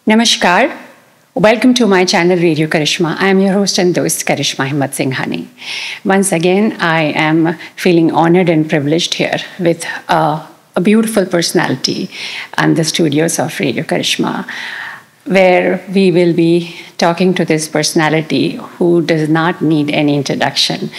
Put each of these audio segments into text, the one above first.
Namaskar. Welcome to my channel Radio Karishma. I am your host and host Karishma Singhani. Once again, I am feeling honored and privileged here with a beautiful personality and the studios of Radio Karishma, where we will be talking to this personality who does not need any introduction.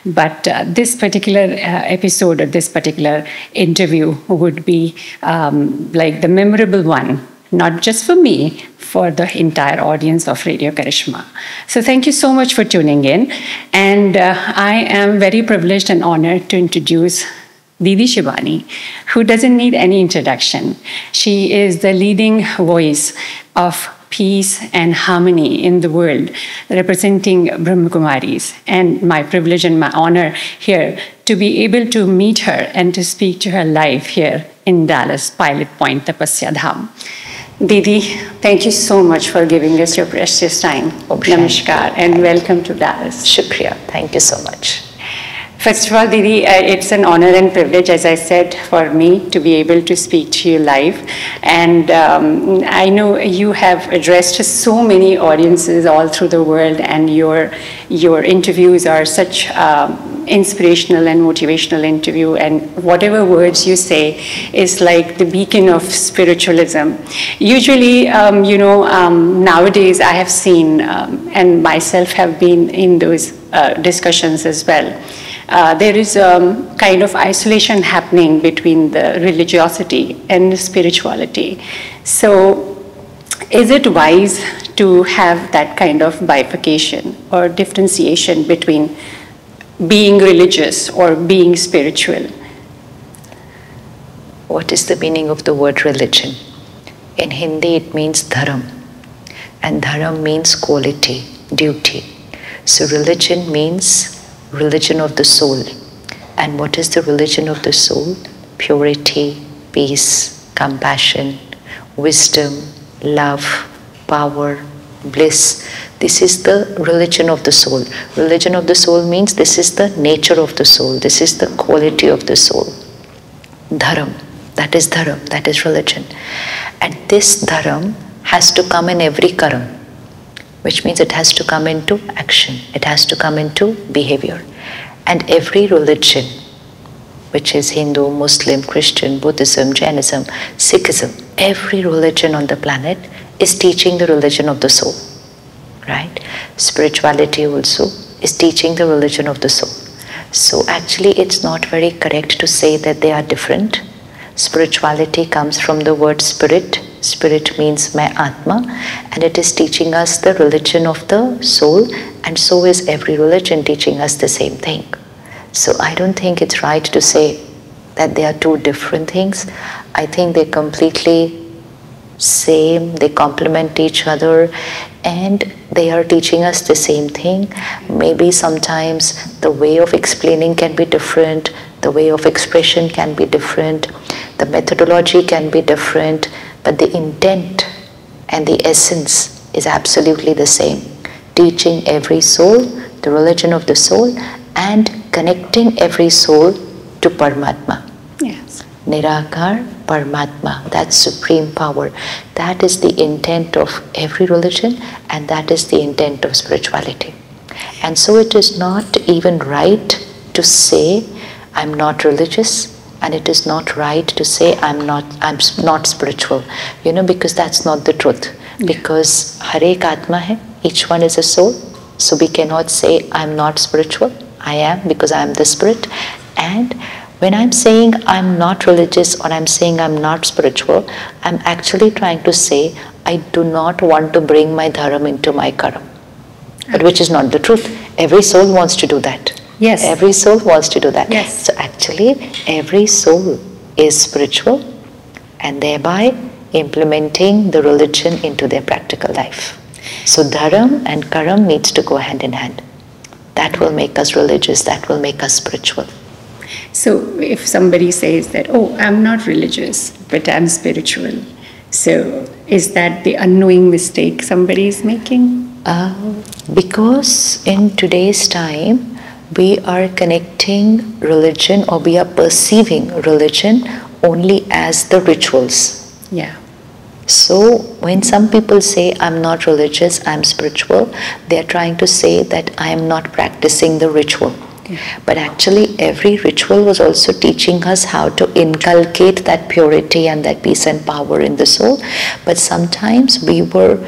But this particular episode or this particular interview would be like the memorable one, not just for me, for the entire audience of Radio Karishma. So thank you so much for tuning in. And I am very privileged and honored to introduce Didi Shivani, who doesn't need any introduction. She is the leading voice of peace and harmony in the world, representing Brahmakumaris. And my privilege and my honor here to be able to meet her and to speak to her live here in Dallas, Pilot Point, Tapasya, Dham. Didi, thank you so much for giving us your precious time. Namaskar and welcome to Dallas. Shukriya. Thank you so much. First of all, Didi, it's an honor and privilege, as I said, for me to be able to speak to you live. And I know you have addressed so many audiences all through the world, and your interviews are such inspirational and motivational interview, and whatever words you say is like the beacon of spiritualism. Usually, nowadays I have seen and myself have been in those discussions as well. There is a kind of isolation happening between the religiosity and spirituality. So is it wise to have that kind of bifurcation or differentiation between being religious or being spiritual? What is the meaning of the word religion? In Hindi it means dharam, and dharam means quality, duty. So religion means religion of the soul. And what is the religion of the soul? Purity, peace, compassion, wisdom, love, power, bliss. This is the religion of the soul. Religion of the soul means this is the nature of the soul. This is the quality of the soul. Dharam, that is religion. And this dharam has to come in every karam, which means it has to come into action. It has to come into behavior. And every religion, which is Hindu, Muslim, Christian, Buddhism, Jainism, Sikhism, every religion on the planet is teaching the religion of the soul, right? Spirituality also is teaching the religion of the soul. So actually it's not very correct to say that they are different. Spirituality comes from the word spirit. Spirit means my Atma, and it is teaching us the religion of the soul, and so is every religion teaching us the same thing. So I don't think it's right to say that they are two different things. I think they're completely same, they complement each other, and they are teaching us the same thing. Maybe sometimes the way of explaining can be different, the way of expression can be different, the methodology can be different, but the intent and the essence is absolutely the same. Teaching every soul the religion of the soul and connecting every soul to Paramatma. Yes. Nirakar Paramatma, that's supreme power. That is the intent of every religion, and that is the intent of spirituality. And so it is not even right to say I'm not religious, and it is not right to say I'm not spiritual, because that's not the truth. Yeah. Because har ek atma hai, each one is a soul, so we cannot say I'm not spiritual. I am, because I am the spirit. And when I'm saying I'm not religious or I'm saying I'm not spiritual, I'm actually trying to say I do not want to bring my dharam into my karam, but which is not the truth. Every soul wants to do that. Yes. Every soul wants to do that. Yes. So actually, every soul is spiritual, and thereby implementing the religion into their practical life. So dharam and karam needs to go hand in hand. That will make us religious, that will make us spiritual. So if somebody says that, oh, I'm not religious, but I'm spiritual, so is that the unknowing mistake somebody is making? Because in today's time, we are connecting religion, or we are perceiving religion only as the rituals. Yeah. So when some people say I'm not religious, I'm spiritual, they are trying to say that I am not practicing the ritual. But actually every ritual was also teaching us how to inculcate that purity and that peace and power in the soul. But sometimes we were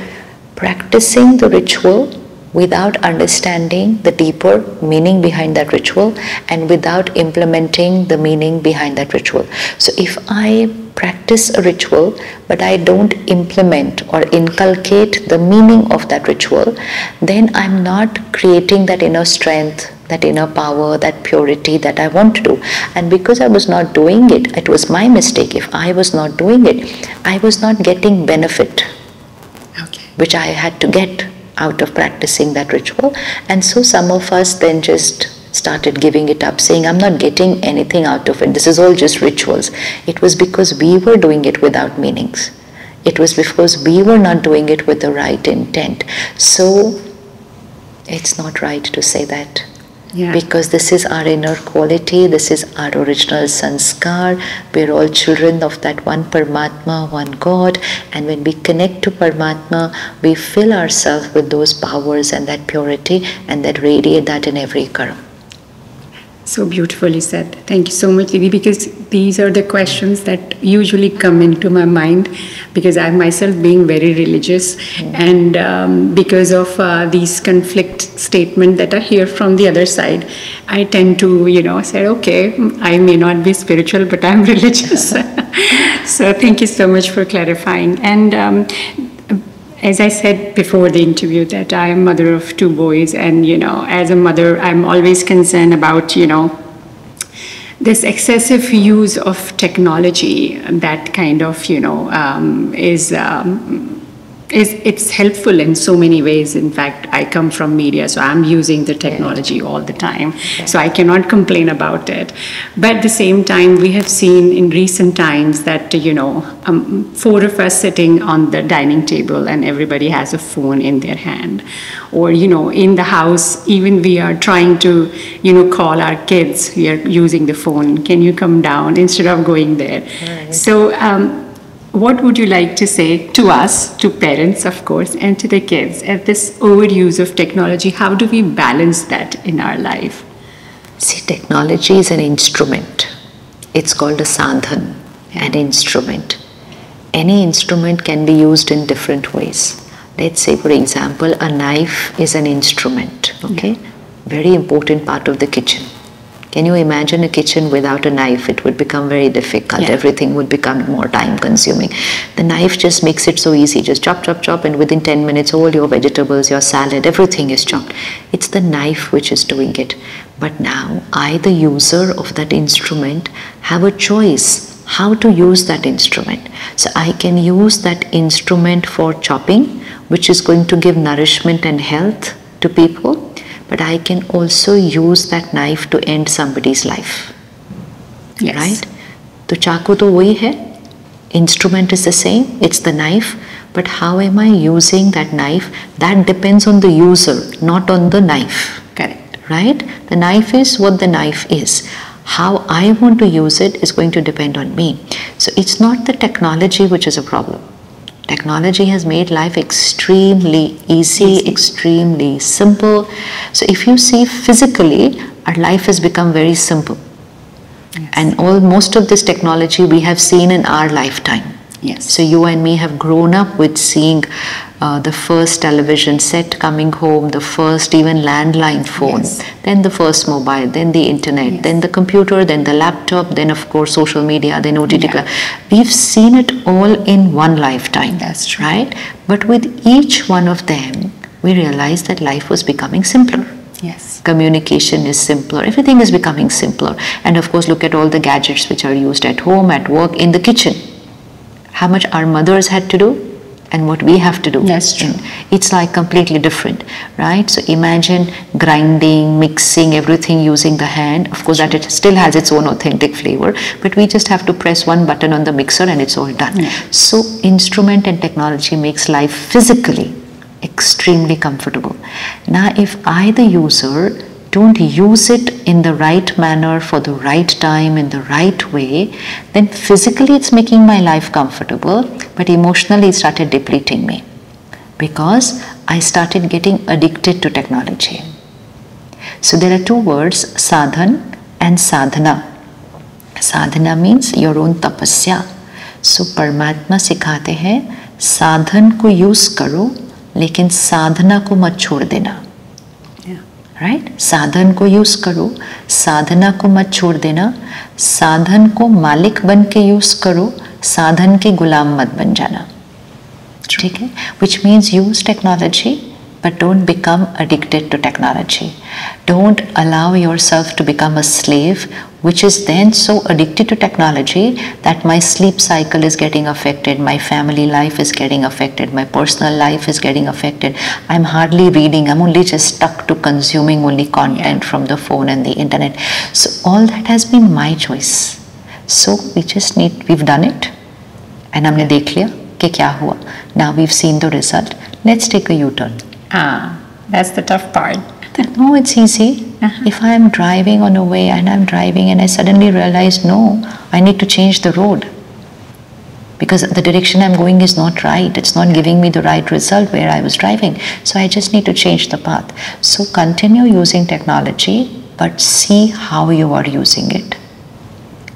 practicing the ritual without understanding the deeper meaning behind that ritual and without implementing the meaning behind that ritual. So if I practice a ritual but I don't implement or inculcate the meaning of that ritual, then I'm not creating that inner strength, that inner power, that purity that I want to do. And because I was not doing it, it was my mistake. If I was not doing it, I was not getting benefit, which I had to get out of practicing that ritual. And so some of us then just started giving it up, saying, I'm not getting anything out of it. This is all just rituals. It was because we were doing it without meanings. It was because we were not doing it with the right intent. So it's not right to say that. Yeah. Because this is our inner quality, this is our original sanskar. We're all children of that one Paramatma, one God, and when we connect to Paramatma, we fill ourselves with those powers and that purity, and that radiate that in every karma. So beautifully said. Thank you so much, Didi, because these are the questions that usually come into my mind, because I myself being very religious, and because of these conflict statements that are here from the other side, I tend to, say, okay, I may not be spiritual, but I'm religious. So thank you so much for clarifying. And as I said before the interview, that I am mother of 2 boys, and as a mother, I'm always concerned about this excessive use of technology. That kind of it's helpful in so many ways. In fact, I come from media, so I'm using the technology all the time. So I cannot complain about it. But at the same time, we have seen in recent times that, 4 of us sitting on the dining table and everybody has a phone in their hand. Or, in the house, even we are trying to, call our kids, we are using the phone. Can you come down instead of going there? Right. So, what would you like to say to us, to parents, of course, and to the kids at this overuse of technology? How do we balance that in our life? See, technology is an instrument. It's called a sadhan, an instrument. Any instrument can be used in different ways. Let's say, for example, a knife is an instrument, okay? Very important part of the kitchen. Can you imagine a kitchen without a knife? It would become very difficult. Everything would become more time consuming. The knife just makes it so easy. Just chop, chop, chop, and within 10 minutes, all your vegetables, your salad, everything is chopped. It's the knife which is doing it. But now, I, the user of that instrument, have a choice how to use that instrument. So I can use that instrument for chopping, which is going to give nourishment and health to people. But I can also use that knife to end somebody's life. Yes. Right? So chaku to wahi hai. Instrument is the same. It's the knife. But how am I using that knife? That depends on the user, not on the knife. Correct. Right? The knife is what the knife is. How I want to use it is going to depend on me. So it's not the technology which is a problem. Technology has made life extremely easy, extremely simple. So if you see physically, our life has become very simple. Yes. And most of this technology we have seen in our lifetime. Yes. So you and me have grown up with seeing the first television set coming home, the first even landline phone, then the first mobile, then the internet, then the computer, then the laptop, then of course social media, then OTT. We've seen it all in one lifetime. That's true. Right? But with each one of them, we realized that life was becoming simpler. Yes. Communication is simpler. Everything is becoming simpler. And of course, look at all the gadgets which are used at home, at work, in the kitchen. How much our mothers had to do and what we have to do. That's true. It's like completely different, right? So imagine grinding, mixing, everything using the hand. Of course, that it still has its own authentic flavor, but we just have to press one button on the mixer and it's all done. So instrument and technology makes life physically extremely comfortable. Now, if I, the user, don't use it in the right manner, for the right time, in the right way, then physically it's making my life comfortable, but emotionally it started depleting me because I started getting addicted to technology. So there are two words, sadhan and sadhana. Sadhana means your own tapasya. So परमात्मा सिखाते हैं साधन को use करो लेकिन साधना को मत छोड़ देना. राइट? साधन को यूज करो, साधना को मत छोड़ देना. साधन को मालिक बन के यूज करो, साधन के गुलाम मत बन जाना. ठीक है? Which means use technology but don't become addicted to technology. Don't allow yourself to become a slave, which is then so addicted to technology that my sleep cycle is getting affected, my family life is getting affected, my personal life is getting affected. I'm hardly reading, I'm only just stuck to consuming only content from the phone and the internet. So all that has been my choice. So we've done it and हमने देख लिया कि क्या हुआ. Now we've seen the result. Let's take a U-turn. That's the tough part. No, it's easy. If I am driving on a way and I'm driving and I suddenly realize, no, I need to change the road because the direction I'm going is not right. It's not giving me the right result where I was driving. So I just need to change the path. So continue using technology, but see how you are using it.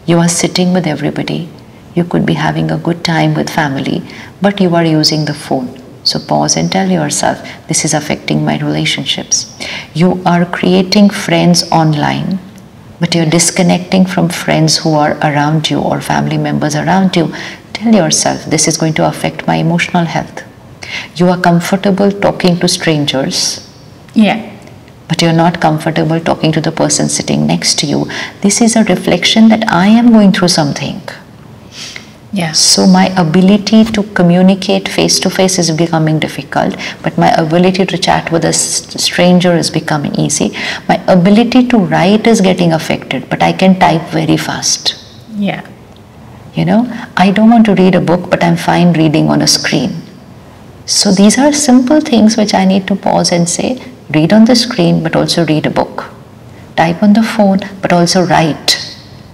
You are sitting with everybody. You could be having a good time with family, but you are using the phone. So pause and tell yourself, this is affecting my relationships. You are creating friends online, but you're disconnecting from friends who are around you or family members around you. Tell yourself, this is going to affect my emotional health. You are comfortable talking to strangers. But you're not comfortable talking to the person sitting next to you. This is a reflection that I am going through something. So my ability to communicate face to face is becoming difficult, but my ability to chat with a stranger is becoming easy. My ability to write is getting affected, but I can type very fast. You know, I don't want to read a book, but I'm fine reading on a screen. So these are simple things which I need to pause and say, read on the screen, but also read a book. Type on the phone, but also write.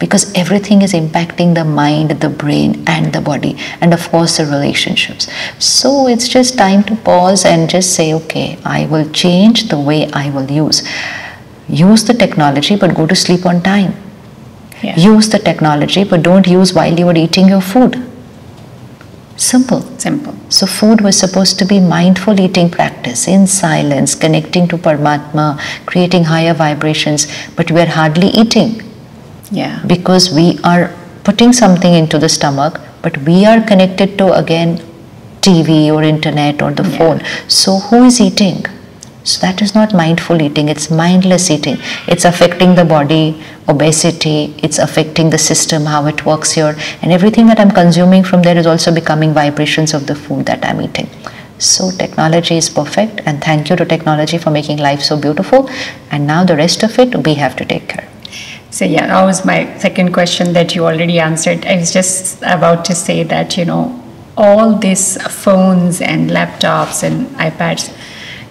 Because everything is impacting the mind, the brain and the body, and of course the relationships. So it's just time to pause and just say, okay, I will change the way I will use. Use the technology but go to sleep on time. Use the technology but don't use while you are eating your food. Simple. So food was supposed to be mindful eating practice, in silence, connecting to Paramatma, creating higher vibrations, but we are hardly eating. Because we are putting something into the stomach, but we are connected to again TV or internet or the phone. So who is eating? So that is not mindful eating, it's mindless eating. It's affecting the body, obesity, it's affecting the system, how it works here, and everything that I'm consuming from there is also becoming vibrations of the food that I'm eating. So technology is perfect, and thank you to technology for making life so beautiful, and now the rest of it we have to take care. So that was my second question that you already answered. I was just about to say that, you know, all these phones and laptops and iPads,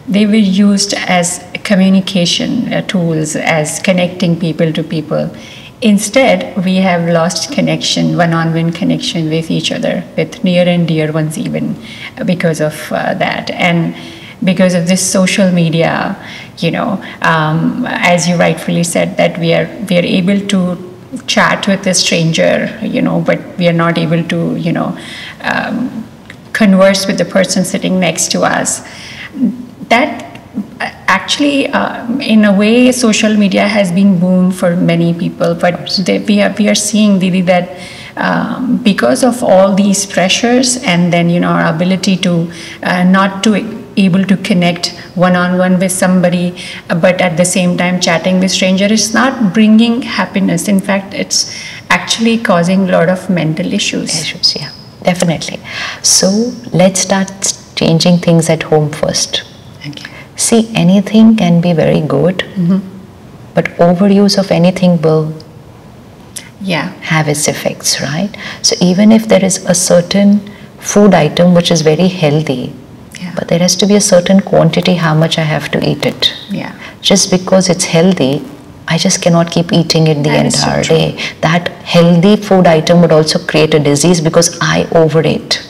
they were used as communication tools, as connecting people to people. Instead, we have lost connection, one-on-one connection with each other, with near and dear ones even, because of that. And because of this social media, you know, as you rightfully said, that we are able to chat with a stranger, you know, but we are not able to, you know, converse with the person sitting next to us. That actually, in a way, social media has been boom for many people, but we are seeing, Didi, that because of all these pressures, and then, you know, our ability to not to able to connect one-on-one with somebody, but at the same time chatting with stranger is not bringing happiness. In fact, it's actually causing a lot of mental issues. Yeah, definitely. So let's start changing things at home first. See, anything can be very good, but overuse of anything will have its effects, right? So even if there is a certain food item which is very healthy, but there has to be a certain quantity how much I have to eat it. Just because it's healthy I just cannot keep eating it the That is so entire true. day. That healthy food item would also create a disease because I overate.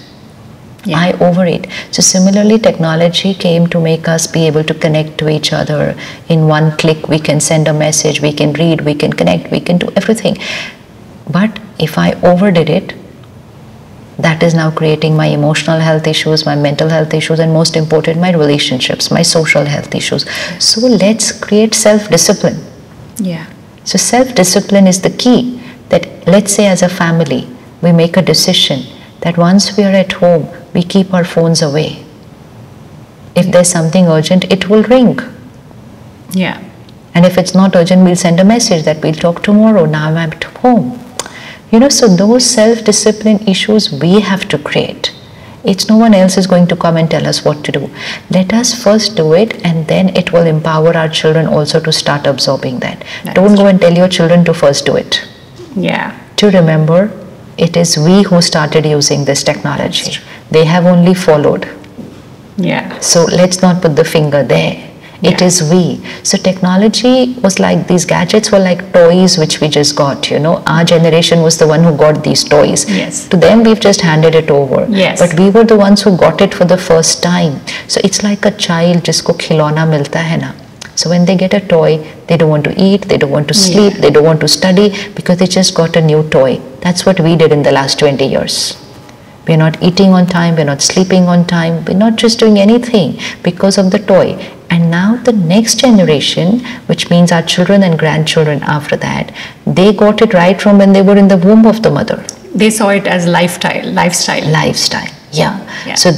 Yeah. I overate. So similarly, technology came to make us be able to connect to each other. In one click, we can send a message, we can read, we can connect, we can do everything. But if I overdid it, that is now creating my emotional health issues, my mental health issues, and most important, my relationships, my social health issues. So let's create self-discipline. Yeah. So self-discipline is the key. That let's say as a family, we make a decision that once we are at home, we keep our phones away. If there's something urgent, it will ring. Yeah. And if it's not urgent, we'll send a message that we'll talk tomorrow. Now I'm at home. So those self-discipline issues we have to create. It's no one else is going to come and tell us what to do. Let us first do it, and then it will empower our children also to start absorbing that. Don't go and tell your children to first do it. Yeah. To remember, it is we who started using this technology. They have only followed. Yeah. So let's not put the finger there. It is we. So technology was like, these gadgets were like toys which we just got, Our generation was the one who got these toys. Yes. To them, we've just handed it over. Yes. But we were the ones who got it for the first time. So it's like a child jisko khilona milta hai na. So when they get a toy, they don't want to eat, they don't want to sleep, they don't want to study because they just got a new toy. That's what we did in the last 20 years. We're not eating on time, we're not sleeping on time, we're not just doing anything because of the toy. And now the next generation, which means our children and grandchildren after that, they got it right from when they were in the womb of the mother. They saw it as lifestyle. Yeah. So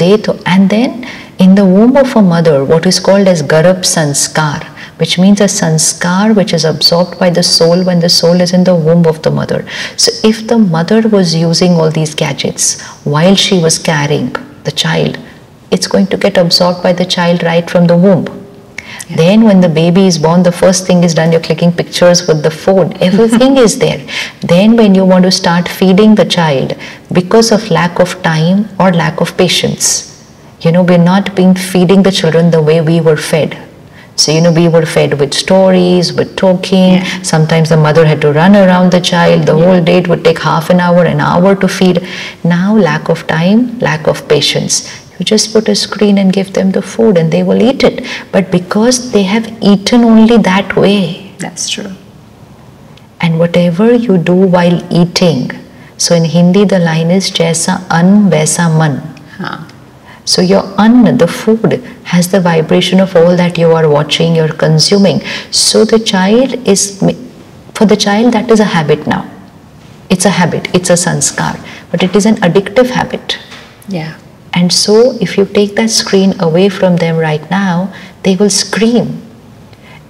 and then in the womb of a mother, what is called as garab sanskar, which means a sanskar which is absorbed by the soul when the soul is in the womb of the mother. So if the mother was using all these gadgets while she was carrying the child, it's going to get absorbed by the child right from the womb. Yeah. Then when the baby is born, the first thing is done, you're clicking pictures with the phone. Everything is there. Then when you want to start feeding the child, because of lack of time or lack of patience, we're not being feeding the children the way we were fed. So, we were fed with stories, with talking. Yeah. Sometimes the mother had to run around the child. The whole day it would take half an hour to feed. Now, lack of time, lack of patience. You just put a screen and give them the food and they will eat it. But because they have eaten only that way. That's true. And whatever you do while eating. So in Hindi, the line is Jaisa an, vaisa man. Huh. So your the food, has the vibration of all that you are watching, you're consuming. So for the child, that is a habit now. It's a habit, it's a sanskar, but it is an addictive habit. Yeah. And so if you take that screen away from them right now, they will scream.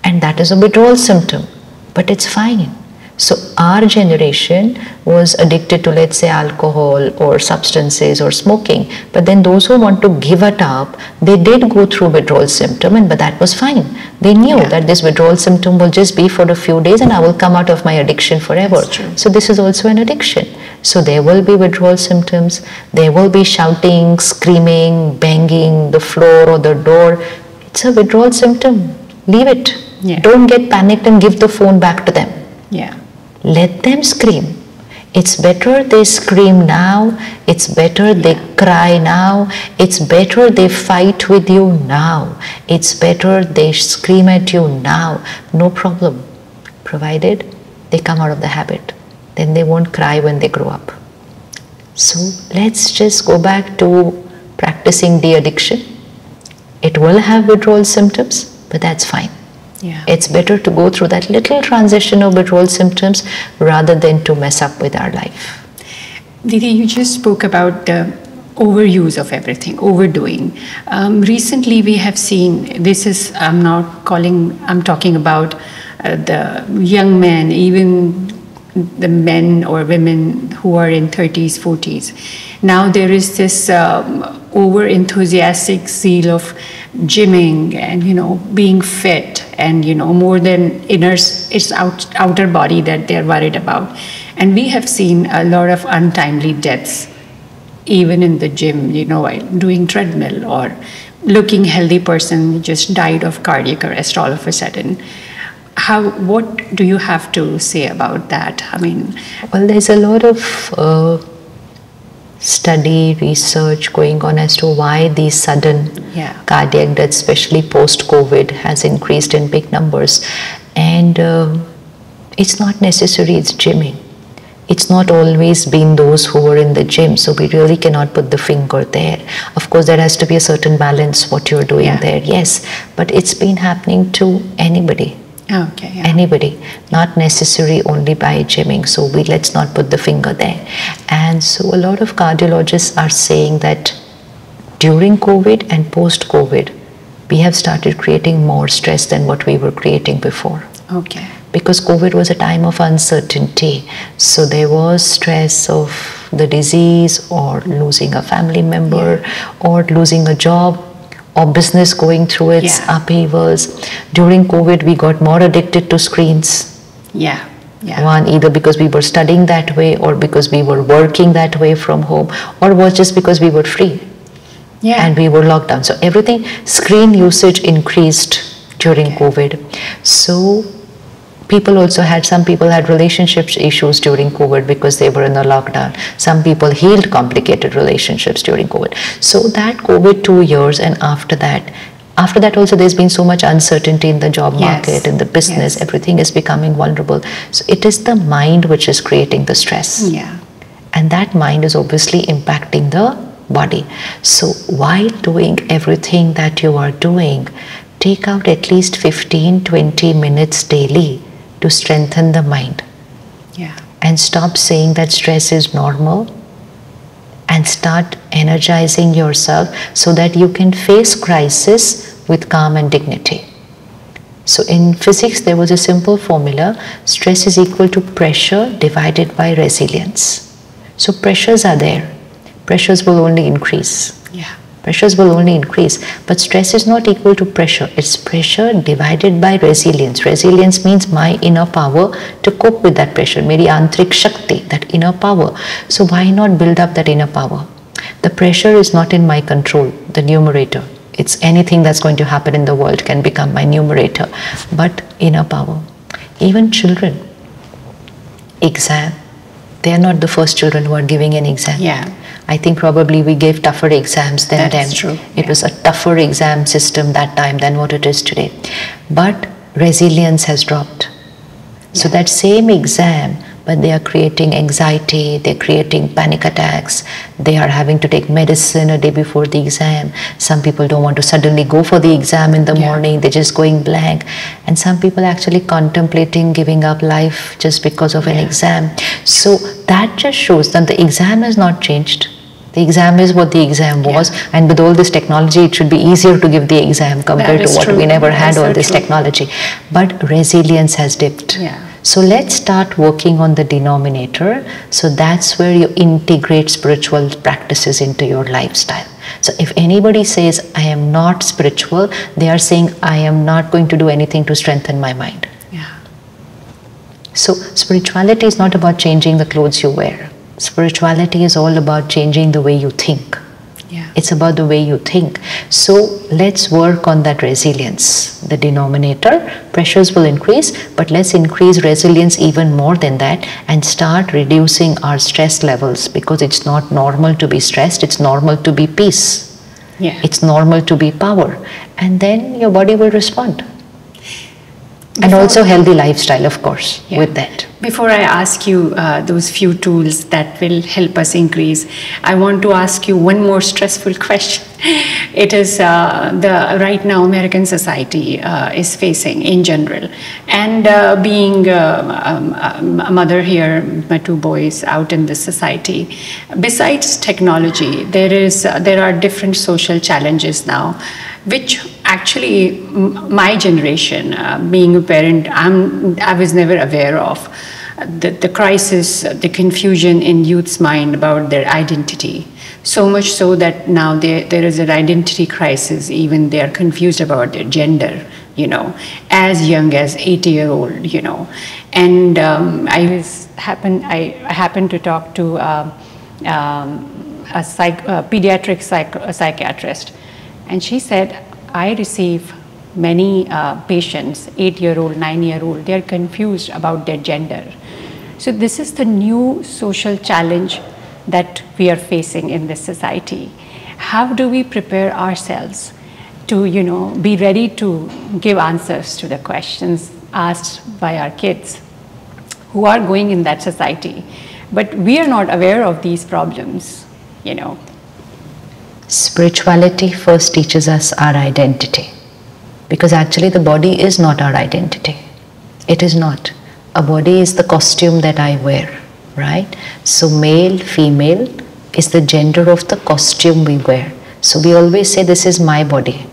And that is a withdrawal symptom, but it's fine. So our generation was addicted to, let's say, alcohol or substances or smoking. But then those who want to give it up, they did go through withdrawal symptom, but that was fine. They knew that this withdrawal symptom will just be for a few days and I will come out of my addiction forever. So this is also an addiction. So there will be withdrawal symptoms. There will be shouting, screaming, banging the floor or the door. It's a withdrawal symptom. Leave it. Yeah. Don't get panicked and give the phone back to them. Yeah. Let them scream. It's better they scream now. It's better they cry now. It's better they fight with you now. It's better they scream at you now. No problem. Provided they come out of the habit. Then they won't cry when they grow up. So let's just go back to practicing de-addiction. It will have withdrawal symptoms, but that's fine. Yeah. It's better to go through that little transition of withdrawal symptoms rather than to mess up with our life. Didi, you just spoke about the overuse of everything, overdoing. Recently we have seen, I'm talking about the young men, even the men or women who are in 30s, 40s. Now there is this over-enthusiastic zeal of gymming and, being fit and, more than it's outer body that they're worried about. And we have seen a lot of untimely deaths, even in the gym, while doing treadmill or looking healthy person just died of cardiac arrest all of a sudden. What do you have to say about that? I mean, well, there's a lot of study, research going on as to why these sudden cardiac deaths, especially post-COVID, has increased in big numbers. And it's not necessary, it's gymming. It's not always been those who were in the gym, so we really cannot put the finger there. Of course, there has to be a certain balance what you're doing there, yes, but it's been happening to anybody. Okay. Yeah. Anybody, not necessary only by gymming. So let's not put the finger there. And so a lot of cardiologists are saying that during COVID and post-COVID, we have started creating more stress than what we were creating before. Okay. Because COVID was a time of uncertainty. So there was stress of the disease or losing a family member or losing a job, or business going through its upheavals. During COVID, we got more addicted to screens. One, either because we were studying that way, or because we were working that way from home, or was just because we were free and we were locked down. So everything, screen usage increased during COVID. So some people had relationships issues during COVID because they were in a lockdown. Some people healed complicated relationships during COVID. So that COVID 2 years, and after that also there's been so much uncertainty in the job market, in the business, everything is becoming vulnerable. So it is the mind which is creating the stress. And that mind is obviously impacting the body. So while doing everything that you are doing, take out at least 15-20 minutes daily to strengthen the mind. And stop saying that stress is normal, and start energizing yourself so that you can face crisis with calm and dignity. So in physics, there was a simple formula: stress is equal to pressure divided by resilience. So pressures are there. Pressures will only increase. Pressures will only increase, but stress is not equal to pressure. It's pressure divided by resilience. Resilience means my inner power to cope with that pressure. Meri antrik shakti, that inner power. So why not build up that inner power? The pressure is not in my control, the numerator. It's anything that's going to happen in the world can become my numerator, but inner power. Even children, exam, they are not the first children who are giving an exam. I think probably we gave tougher exams than them. True. It was a tougher exam system that time than what it is today. But resilience has dropped. So that same exam, but they are creating anxiety, they're creating panic attacks, they are having to take medicine a day before the exam. Some people don't want to suddenly go for the exam in the morning, they're just going blank. And some people actually contemplating giving up life just because of an exam. So that just shows that the exam has not changed. The exam is what the exam was, and with all this technology, it should be easier to give the exam compared to what we never had all this technology. But resilience has dipped. So let's start working on the denominator. So that's where you integrate spiritual practices into your lifestyle. So if anybody says, I am not spiritual, they are saying, I am not going to do anything to strengthen my mind. So spirituality is not about changing the clothes you wear. Spirituality is all about changing the way you think. It's about the way you think. So let's work on that resilience. The denominator, pressures will increase, but let's increase resilience even more than that and start reducing our stress levels, because it's not normal to be stressed, it's normal to be peace. It's normal to be power. And then your body will respond. And also healthy lifestyle, of course, with that. Before I ask you those few tools that will help us increase, I want to ask you one more stressful question. It is right now American society is facing in general. And being a mother here, my two boys out in this society, besides technology, there are different social challenges now, which actually my generation, being a parent, I was never aware of. The crisis, the confusion in youth's mind about their identity. So much so that now there is an identity crisis, even they are confused about their gender, as young as 80-year-old, And I happened to talk to a pediatric psychiatrist, and she said, I receive many patients, 8-year-old, 9-year-old, they are confused about their gender. So this is the new social challenge that we are facing in this society. How do we prepare ourselves to, be ready to give answers to the questions asked by our kids who are going in that society? But we are not aware of these problems, Spirituality first teaches us our identity, because actually the body is not our identity. It is not. A body is the costume that I wear, right? So male, female is the gender of the costume we wear. So we always say this is my body.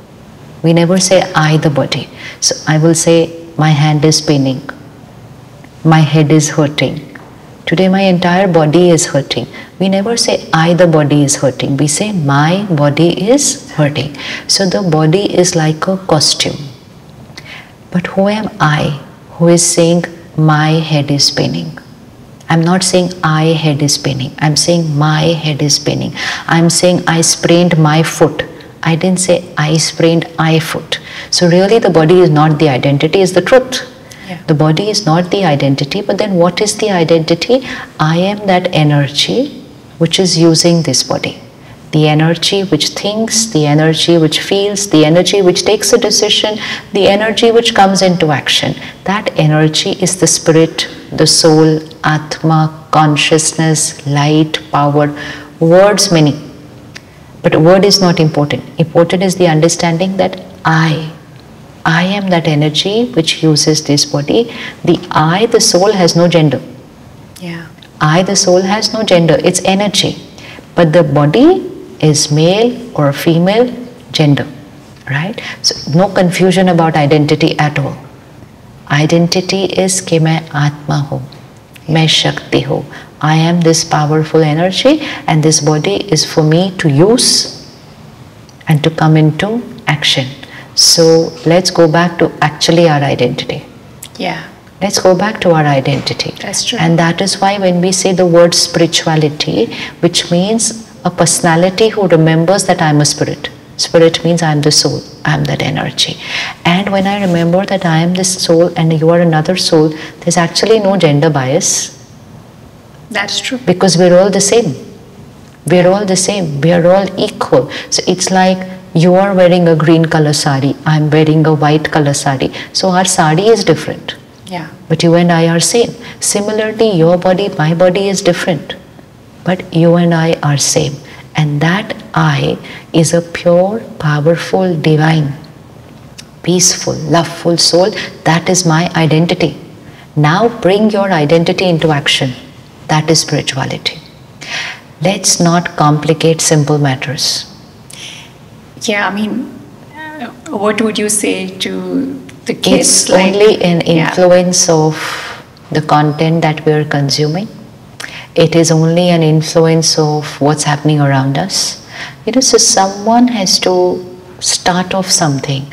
We never say I the body. So I will say my hand is paining, my head is hurting. Today my entire body is hurting. We never say I the body is hurting. We say my body is hurting. So the body is like a costume. But who am I who is saying my head is paining? I'm not saying I head is paining. I'm saying my head is paining. I'm saying I sprained my foot. I didn't say I sprained I foot. So really the body is not the identity, it's the truth. Yeah. The body is not the identity, but then what is the identity? I am that energy which is using this body. The energy which thinks, the energy which feels, the energy which takes a decision, the energy which comes into action. That energy is the spirit, the soul, Atma, consciousness, light, power, words many. But word is not important. Important is the understanding that I am that energy which uses this body. The I, the soul, has no gender. Yeah. I, the soul, has no gender. It's energy. But the body is male or female gender, right? So no confusion about identity at all. Identity is कि मैं आत्मा हूँ, मैं शक्ति हूँ. I am this powerful energy, and this body is for me to use and to come into action. So let's go back to actually our identity. Yeah. Let's go back to our identity. That's true. And that is why when we say the word spirituality, which means a personality who remembers that I am a spirit. Spirit means I am the soul, I am that energy. And when I remember that I am this soul and you are another soul, there's actually no gender bias. That's true. Because we're all the same. We're all the same. We are all equal. So it's like you are wearing a green color sari, I'm wearing a white color sari. So our sari is different. Yeah. But you and I are same. Similarly, your body, my body is different. But you and I are same. And that I is a pure, powerful, divine, peaceful, loveful soul. That is my identity. Now bring your identity into action. That is spirituality. Let's not complicate simple matters. Yeah, I mean, what would you say to the kids? It's only an influence of the content that we are consuming. It is only an influence of what's happening around us. So someone has to start off something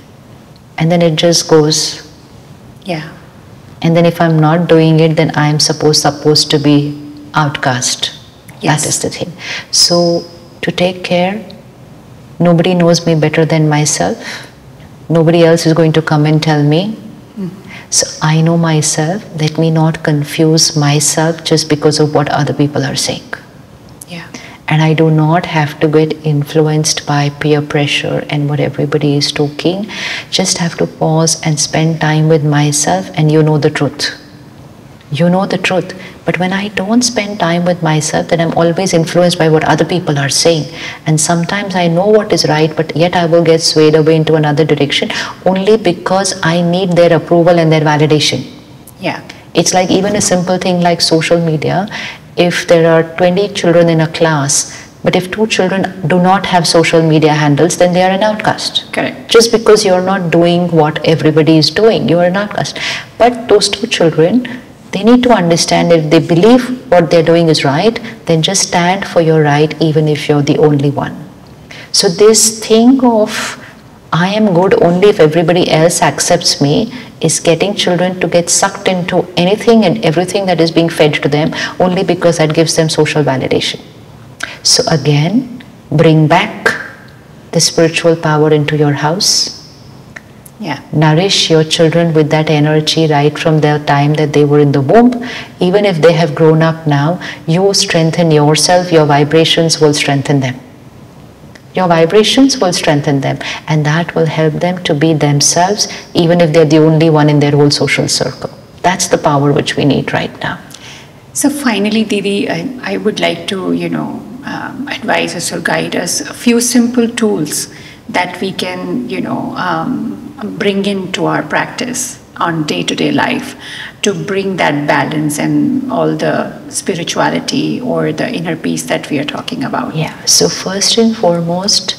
and then it just goes. Yeah. And then if I'm not doing it, then I'm supposed to be outcast. Yes. That is the thing. So to take care, nobody knows me better than myself. Nobody else is going to come and tell me. So I know myself. Let me not confuse myself just because of what other people are saying. Yeah. And I do not have to get influenced by peer pressure and what everybody is talking. Just have to pause and spend time with myself, and you know the truth. You know the truth. But when I don't spend time with myself, then I'm always influenced by what other people are saying. And sometimes I know what is right, but yet I will get swayed away into another direction only because I need their approval and their validation. Yeah. It's like even a simple thing like social media. If there are 20 children in a class, but if 2 children do not have social media handles, then they are an outcast. Correct. Just because you're not doing what everybody is doing, you are an outcast. But those 2 children, they need to understand if they believe what they're doing is right, then just stand for your right even if you're the only one. So this thing of I am good only if everybody else accepts me is getting children to get sucked into anything and everything that is being fed to them only because that gives them social validation. So again, bring back the spiritual power into your house. Yeah. Nourish your children with that energy right from the time that they were in the womb. Even if they have grown up now, you strengthen yourself, your vibrations will strengthen them. Your vibrations will strengthen them, and that will help them to be themselves, even if they're the only one in their whole social circle. That's the power which we need right now. So finally, Didi, I would like to, advise us or guide us a few simple tools that we can, bring into our practice on day-to-day life to bring that balance and all the spirituality or the inner peace that we are talking about. Yeah. So first and foremost,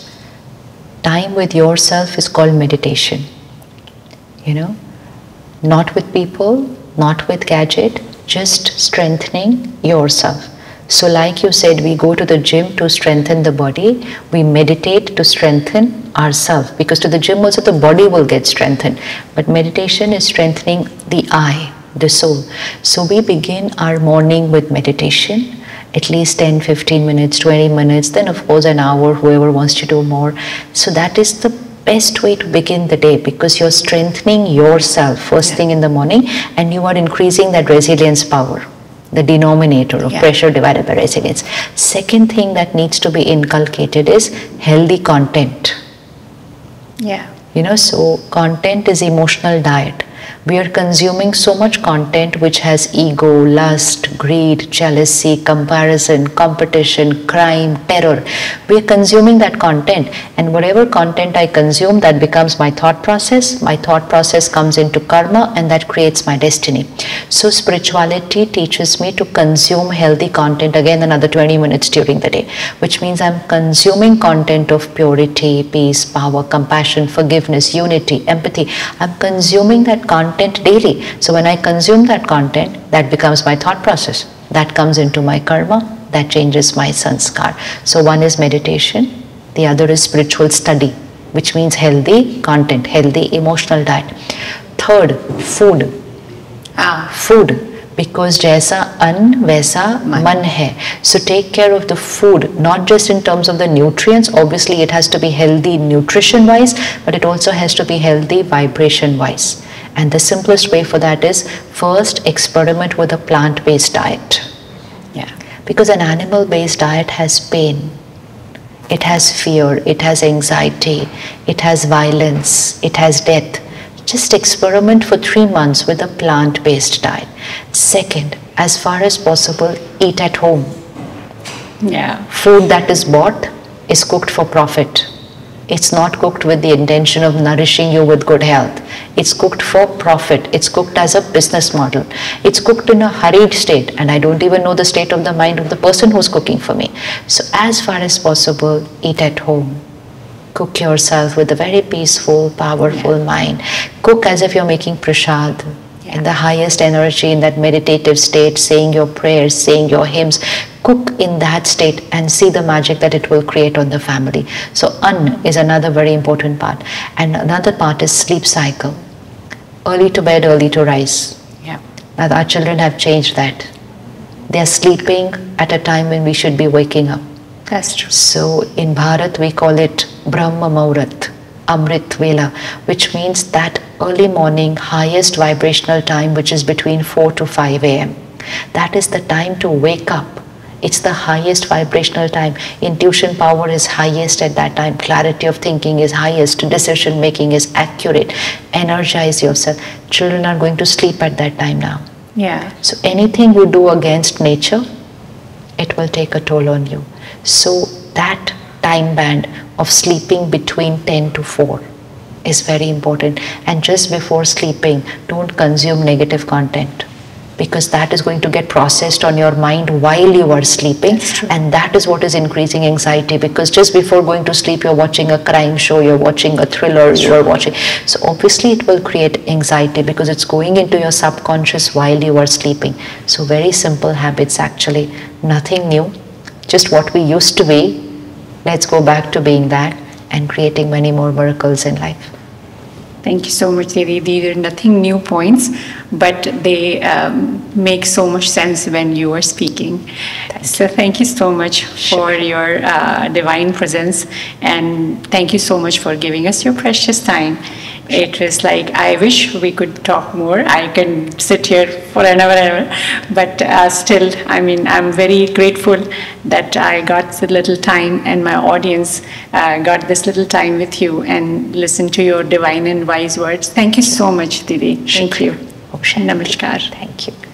time with yourself is called meditation. Not with people, not with gadget, just strengthening yourself. So like you said, we go to the gym to strengthen the body, we meditate to strengthen ourselves, because to the gym also the body will get strengthened, but meditation is strengthening the I, the soul. So we begin our morning with meditation, at least 10, 15 minutes, 20 minutes, then of course an hour, whoever wants to do more. So that is the best way to begin the day, because you're strengthening yourself first thing in the morning, and you are increasing that resilience power, the denominator of pressure divided by resilience. Second thing that needs to be inculcated is healthy content. Yeah. So content is emotional diet. We are consuming so much content which has ego, lust, greed, jealousy, comparison, competition, crime, terror. We are consuming that content, and whatever content I consume, that becomes my thought process. My thought process comes into karma, and that creates my destiny. So spirituality teaches me to consume healthy content, again another 20 minutes during the day, which means I'm consuming content of purity, peace, power, compassion, forgiveness, unity, empathy. I'm consuming that content daily. So when I consume that content, that becomes my thought process. That comes into my karma, that changes my sanskar. So one is meditation, the other is spiritual study, which means healthy content, healthy emotional diet. Third, food. Food. Because jaisa an vaisa man hai. So take care of the food, not just in terms of the nutrients. Obviously it has to be healthy nutrition wise, but it also has to be healthy vibration wise. And the simplest way for that is first experiment with a plant-based diet. Yeah. Because an animal-based diet has pain, it has fear, it has anxiety, it has violence, it has death. Just experiment for 3 months with a plant-based diet. Second, as far as possible, eat at home. Yeah. Food that is bought is cooked for profit. It's not cooked with the intention of nourishing you with good health. It's cooked for profit. It's cooked as a business model. It's cooked in a hurried state, and I don't even know the state of the mind of the person who's cooking for me. So as far as possible, eat at home. Cook yourself with a very peaceful, powerful mind. Cook as if you're making prasad. In the highest energy, in that meditative state, saying your prayers, saying your hymns. Cook in that state and see the magic that it will create on the family. So an is another very important part. And another part is sleep cycle. Early to bed, early to rise. Yeah. Now our children have changed that. They are sleeping at a time when we should be waking up. That's true. So in Bharat we call it Brahma Muhurat, Amrit Vela, which means that early morning highest vibrational time, which is between 4 to 5 a.m. That is the time to wake up. It's the highest vibrational time. Intuition power is highest at that time. Clarity of thinking is highest. Decision making is accurate. Energize yourself. Children are going to sleep at that time now. Yeah. So anything you do against nature, it will take a toll on you. So that time band of sleeping between 10 to 4 is very important. And just before sleeping, don't consume negative content, because that is going to get processed on your mind while you are sleeping, and that is what is increasing anxiety, because just before going to sleep you're watching a crime show, you're watching a thriller, you're watching, so obviously it will create anxiety because it's going into your subconscious while you are sleeping. So very simple habits, actually nothing new, just what we used to be. Let's go back to being that and creating many more miracles in life. Thank you so much, Devi. These are nothing new points, but they make so much sense when you are speaking. So thank you so much for your divine presence, and thank you so much for giving us your precious time. It was like, I wish we could talk more. I can sit here for an hour and hour, but still, I mean, I'm very grateful that I got a little time and my audience got this little time with you and listened to your divine and wise words. Thank you so much, Didi. Thank you. Namaskar. Thank you.